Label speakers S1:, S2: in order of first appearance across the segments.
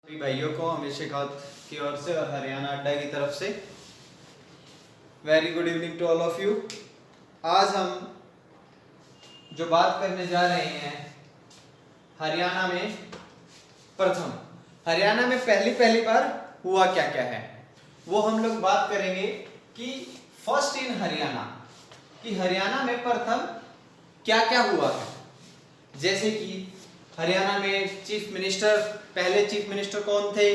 S1: सभी भाइयों को अमित शेखावत की ओर से और हरियाणा अड्डा की तरफ से very good evening to all of you. आज हम जो बात करने जा रहे हैं हरियाणा में प्रथम, हरियाणा में पहली बार हुआ क्या क्या है, वो हम लोग बात करेंगे कि फर्स्ट इन हरियाणा, कि हरियाणा में प्रथम क्या क्या हुआ है। जैसे कि हरियाणा में चीफ मिनिस्टर, पहले चीफ मिनिस्टर कौन थे,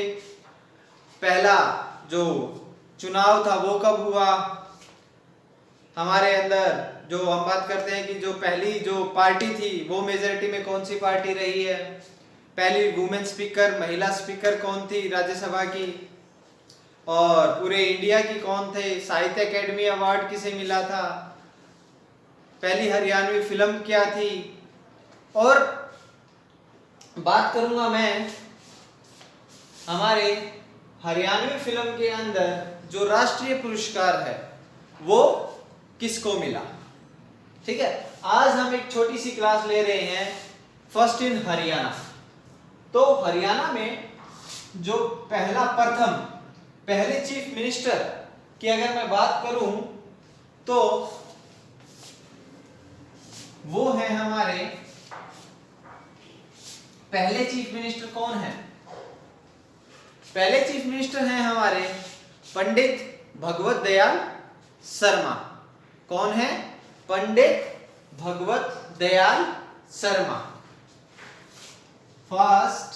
S1: पहला जो चुनाव था वो कब हुआ, हमारे अंदर जो हम बात करते हैं कि जो पहली जो पार्टी थी वो मेजॉरिटी में कौन सी पार्टी रही है, पहली वुमेन स्पीकर, महिला स्पीकर कौन थी राज्यसभा की, और पूरे इंडिया की कौन थे, साहित्य अकेडमी अवार्ड किसे मिला था, पहली हरियाणवी फिल्म क्या थी, और बात करूंगा मैं हमारे हरियाणवी फिल्म के अंदर जो राष्ट्रीय पुरस्कार है वो किसको मिला। ठीक है, आज हम एक छोटी सी क्लास ले रहे हैं फर्स्ट इन हरियाणा। तो हरियाणा में जो प्रथम पहले चीफ मिनिस्टर की अगर मैं बात करूं तो वो है हमारे पहले चीफ मिनिस्टर कौन है, पहले चीफ मिनिस्टर हैं हमारे पंडित भगवत दयाल शर्मा। कौन है? Pandit Bhagwat Dayal Sharma, first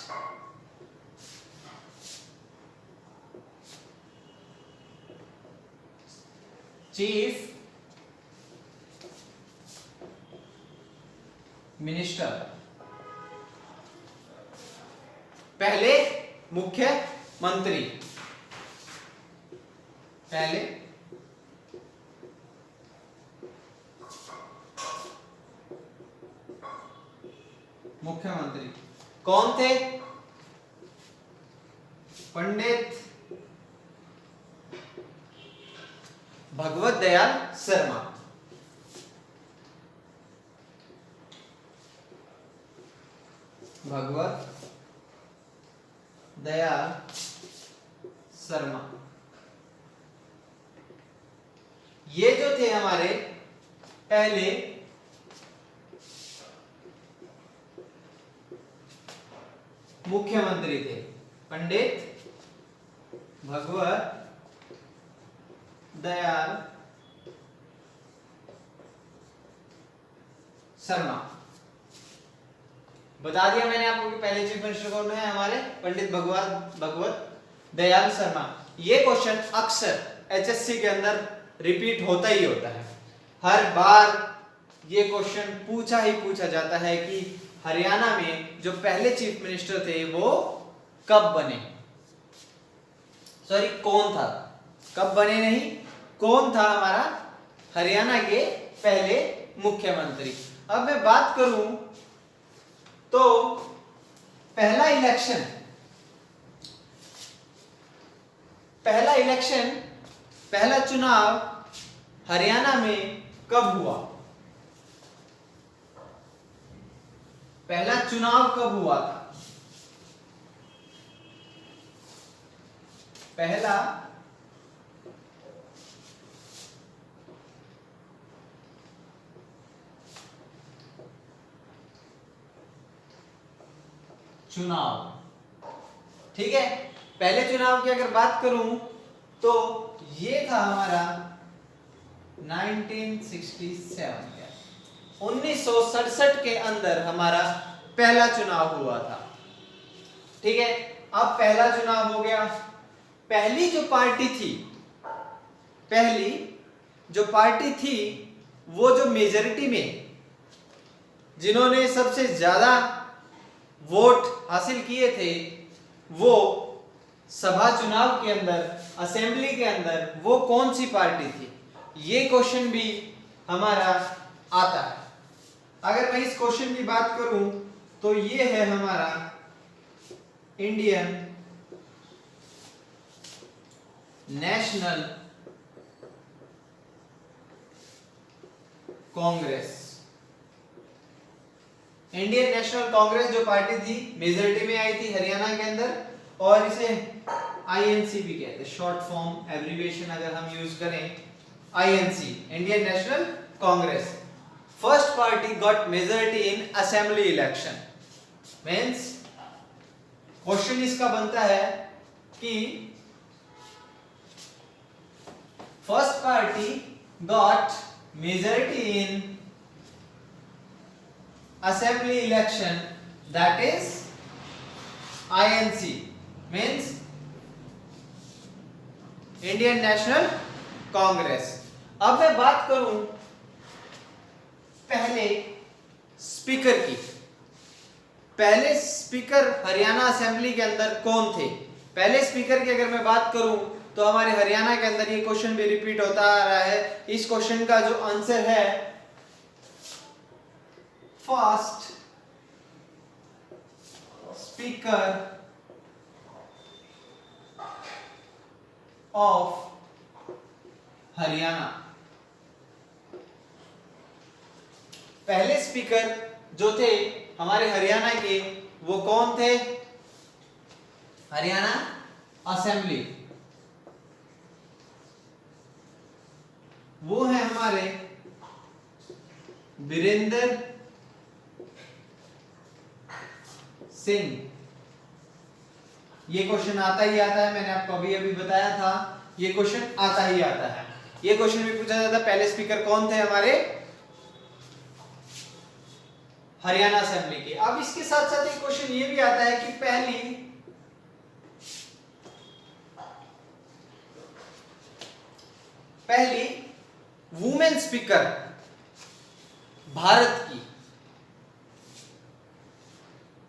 S1: chief minister, पहले मुख्यमंत्री, पहले मुख्यमंत्री कौन थे? पंडित भगवत दयाल शर्मा। भगवत दयाल शर्मा ये जो थे हमारे पहले मुख्यमंत्री थे, पंडित भगवत दयाल शर्मा। बता दिया मैंने आपको कि पहले चीफ मिनिस्टर कौन है, हमारे पंडित भगवत दयाल शर्मा। ये क्वेश्चन अक्सर एचएससी के अंदर रिपीट होता ही होता है, हर बार ये क्वेश्चन पूछा ही पूछा जाता है कि हरियाणा में जो पहले चीफ मिनिस्टर थे वो कब बने, सॉरी कौन था, कब बने नहीं, कौन था हमारा हरियाणा के पहले मुख्यमंत्री। अब मैं बात करूं तो पहला इलेक्शन, पहला चुनाव हरियाणा में कब हुआ, पहला चुनाव कब हुआ था, पहला चुनाव। ठीक है, पहले चुनाव की अगर बात करूं तो ये था हमारा 1967 के अंदर हमारा पहला चुनाव हुआ था। ठीक है, अब पहला चुनाव हो गया, पहली जो पार्टी थी वो जो मेजॉरिटी में जिन्होंने सबसे ज्यादा वोट हासिल किए थे वो सभा चुनाव के अंदर, असेंबली के अंदर, वो कौन सी पार्टी थी, ये क्वेश्चन भी हमारा आता है। अगर मैं इस क्वेश्चन की बात करूं तो ये है हमारा Indian national Congress. Indian national Congress जो पार्टी थी मेजॉरिटी में आई थी हरियाणा के अंदर, और इसे आईएनसी भी कहते हैं, शॉर्ट फॉर्म एब्रिविएशन अगर हम यूज करें INC, Indian national Congress. First party got majority इन असेंबली इलेक्शन। मींस क्वेश्चन इसका बनता है कि first party got majority in assembly election, that is INC, means Indian National Congress। अब मैं बात करूं पहले स्पीकर की। पहले स्पीकर हरियाणा असेंबली के अंदर कौन थे? पहले स्पीकर की अगर मैं बात करूं तो हमारे हरियाणा के अंदर ये क्वेश्चन भी रिपीट होता आ रहा है। इस क्वेश्चन का जो आंसर है फर्स्ट स्पीकर ऑफ हरियाणा। पहले स्पीकर जो थे हमारे हरियाणा के वो कौन थे? हरियाणा असेंबली, वो है हमारे वीरेंद्र सिंह। ये क्वेश्चन आता ही आता है, मैंने आपको अभी अभी बताया था, ये क्वेश्चन आता ही आता है। ये क्वेश्चन भी पूछा जाता है पहले स्पीकर कौन थे हमारे हरियाणा असेंबली के। अब इसके साथ साथ एक क्वेश्चन ये भी आता है कि पहली वुमेन स्पीकर भारत की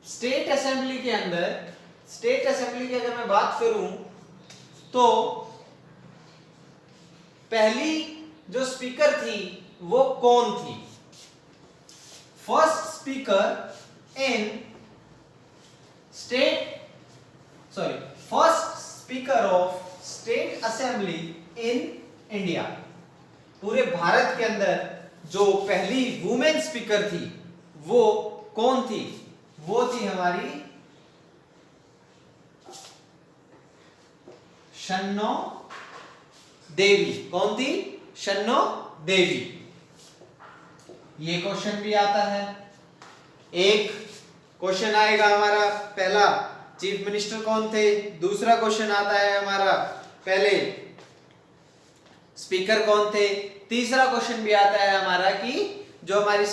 S1: स्टेट असेंबली के अंदर, स्टेट असेंबली की अगर मैं बात करूं तो पहली जो स्पीकर थी वो कौन थी? First speaker in first speaker of state assembly in India. पूरे भारत के अंदर जो पहली वुमेन स्पीकर थी वो कौन थी? वो थी हमारी शन्नो देवी। कौन थी? शन्नो देवी। ये क्वेश्चन भी आता है। एक क्वेश्चन आएगा हमारा पहला, चीफ मिनिस्टर कौन थे? दूसरा क्वेश्चन आता है हमारा पहले स्पीकर कौन थे? तीसरा क्वेश्चन भी आता है हमारा कि जो हमारी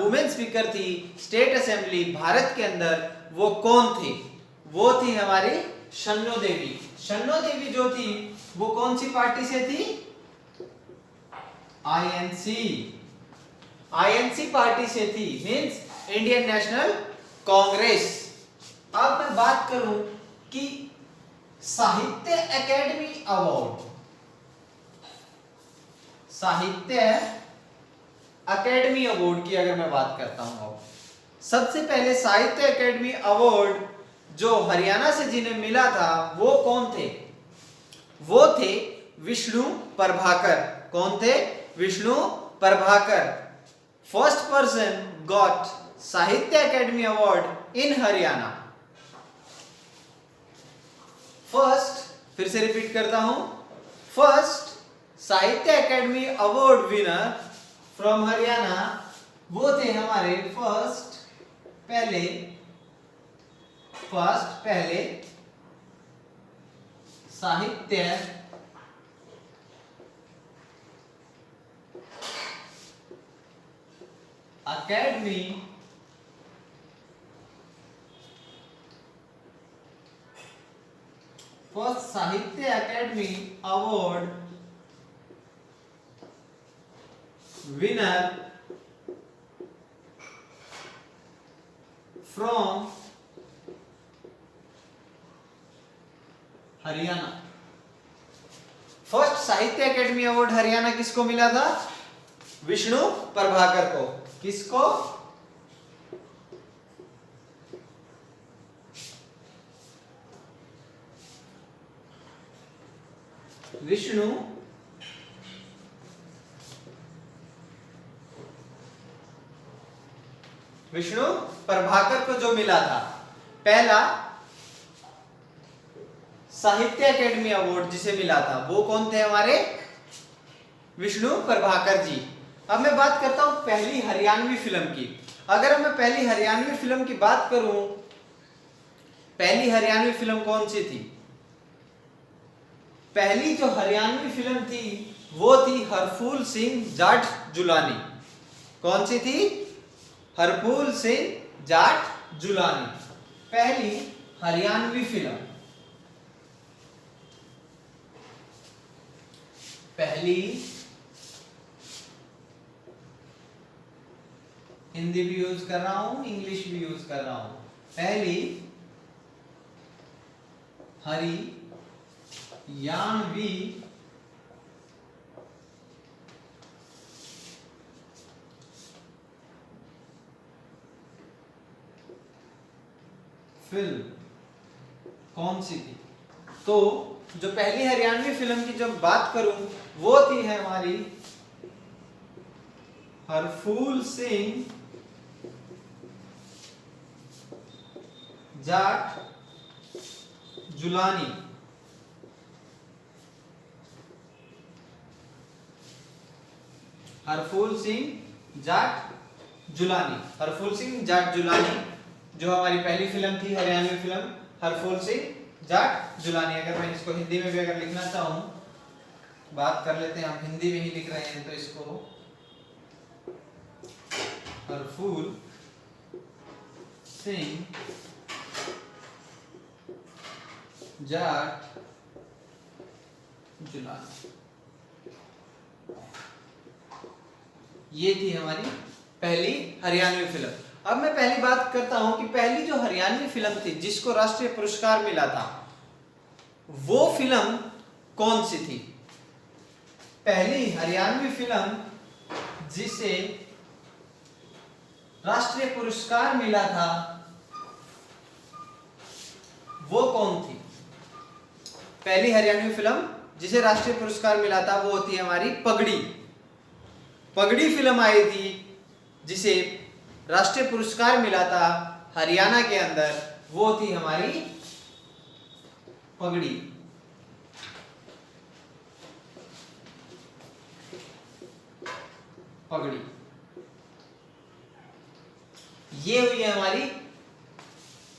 S1: वुमेन स्पीकर थी स्टेट असेंबली भारत के अंदर वो कौन थी? वो थी हमारी शन्नो देवी। शन्नो देवी जो थी वो कौन सी पार्टी से थी? आईएनसी, आईएनसी पार्टी से थी, मींस इंडियन नेशनल कांग्रेस। अब मैं बात करूं कि साहित्य अकेडमी अवार्ड, साहित्य अकेडमी अवार्ड की अगर मैं बात करता हूं, सबसे पहले साहित्य अकेडमी अवार्ड जो हरियाणा से जिन्हें मिला था वो कौन थे? वो थे विष्णु प्रभाकर। कौन थे? Vishnu Prabhakar. First person got Sahitya Akademi award in Haryana. First, फिर से रिपीट करता हूं, first Sahitya Akademi award winner from Haryana वो थे हमारे फर्स्ट पहले Sahitya Akademi first Sahitya Akademi award winner from Haryana. First Sahitya Akademi award Haryana किसको मिला था? विष्णु प्रभाकर को। किसको? विष्णु प्रभाकर को जो मिला था। पहला साहित्य अकेडमी अवार्ड जिसे मिला था वो कौन थे हमारे? विष्णु प्रभाकर जी। अब मैं बात करता हूं पहली हरियाणवी फिल्म की। अगर मैं पहली हरियाणवी फिल्म की बात करूं, पहली हरियाणवी फिल्म कौन सी थी? पहली जो हरियाणवी फिल्म थी वो थी हरफूल सिंह जाट जुलानी। कौन सी थी? हरफूल सिंह जाट जुलानी, पहली हरियाणवी फिल्म। पहली, हिंदी भी यूज कर रहा हूं, इंग्लिश भी यूज कर रहा हूं। पहली हरियाणवी फिल्म कौन सी थी? तो जो पहली हरियाणवी फिल्म की जब बात करूं वो थी है हमारी हरफूल सिंह जाट जुलानी। हरफूल सिंह जाट जुलानी, हरफूल सिंह जाट जुलानी जो हमारी पहली फिल्म थी हरियाणवी फिल्म, हरफूल सिंह जाट जुलानी। अगर मैं इसको हिंदी में भी अगर लिखना चाहूं, बात कर लेते हैं, हम हिंदी में ही लिख रहे हैं तो इसको हरफूल सिंह जाट जुलानी, ये थी हमारी पहली हरियाणवी फिल्म। अब मैं पहली बात करता हूं कि पहली जो हरियाणवी फिल्म थी जिसको राष्ट्रीय पुरस्कार मिला था वो फिल्म कौन सी थी? पहली हरियाणवी फिल्म जिसे राष्ट्रीय पुरस्कार मिला था वो कौन थी? पहली हरियाणवी फिल्म जिसे राष्ट्रीय पुरस्कार मिला था वो होती है हमारी पगड़ी। पगड़ी फिल्म आई थी जिसे राष्ट्रीय पुरस्कार मिला था हरियाणा के अंदर, वो थी हमारी पगड़ी। पगड़ी ये हुई है हमारी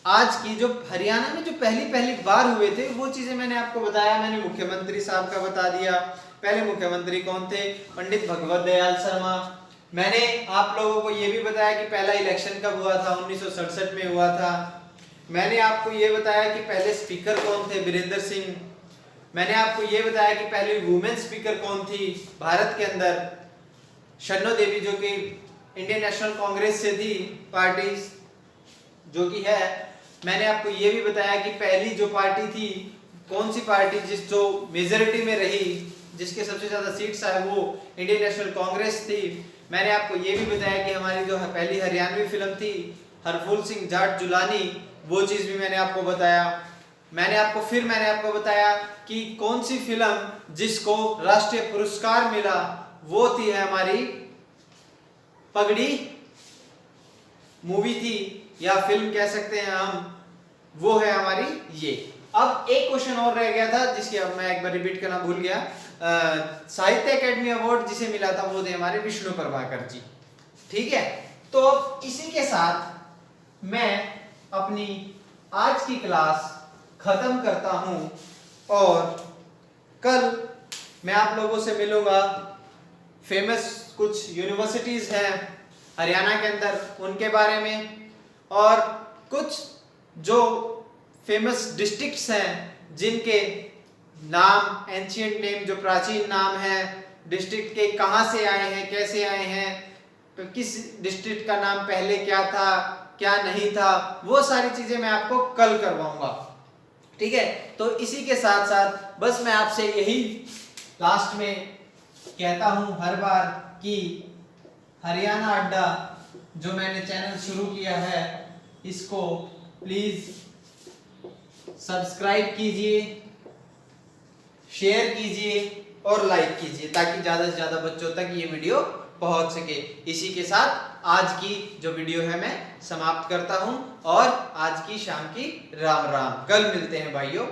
S1: आज की जो हरियाणा में जो पहली बार हुए थे वो चीजें मैंने आपको बताया। मैंने मुख्यमंत्री साहब का बता दिया, पहले मुख्यमंत्री कौन थे? पंडित भगवत दयाल शर्मा। मैंने आप लोगों को ये भी बताया कि पहला इलेक्शन कब हुआ था? 1967 में हुआ था। मैंने आपको ये बताया कि पहले स्पीकर कौन थे? वीरेंद्र सिंह। मैंने आपको ये बताया कि पहली वुमेन स्पीकर कौन थी भारत के अंदर? शन्नो देवी, जो कि इंडियन नेशनल कांग्रेस से थी पार्टी जो कि है। मैंने आपको ये भी बताया कि पहली जो पार्टी थी कौन सी पार्टी जो मेजोरिटी में रही, जिसके सबसे ज्यादा सीट्स आए, वो इंडियन नेशनल कांग्रेस थी। मैंने आपको ये भी बताया कि हमारी जो पहली हरियाणवी फिल्म थी हरफूल सिंह जाट जुलानी, वो चीज भी मैंने आपको बताया। मैंने आपको बताया कि कौन सी फिल्म जिसको राष्ट्रीय पुरस्कार मिला वो थी है हमारी पगड़ी मूवी थी, या फिल्म कह सकते हैं हम, वो है हमारी ये। अब एक क्वेश्चन और रह गया था जिसकी अब मैं एक बार रिपीट करना भूल गया। साहित्य अकेडमी अवार्ड जिसे मिला था वो थे हमारे विष्णु प्रभाकर जी। ठीक है, तो अब इसी के साथ मैं अपनी आज की क्लास खत्म करता हूं और कल मैं आप लोगों से मिलूंगा। फेमस कुछ यूनिवर्सिटीज हैं हरियाणा के अंदर उनके बारे में, और कुछ जो फेमस डिस्ट्रिक्ट्स हैं जिनके नाम, एंशिएंट नेम, जो प्राचीन नाम है डिस्ट्रिक्ट के, कहां से आए हैं, कैसे आए हैं, तो किस डिस्ट्रिक्ट का नाम पहले क्या था, क्या नहीं था, वो सारी चीजें मैं आपको कल करवाऊंगा। ठीक है, तो इसी के साथ साथ बस मैं आपसे यही लास्ट में कहता हूं हर बार कि हरियाणा अड्डा जो मैंने चैनल शुरू किया है इसको प्लीज सब्सक्राइब कीजिए, शेयर कीजिए और लाइक कीजिए ताकि ज्यादा से ज्यादा बच्चों तक ये वीडियो पहुंच सके। इसी के साथ आज की जो वीडियो है मैं समाप्त करता हूं और आज की शाम की राम राम। कल मिलते हैं भाइयों।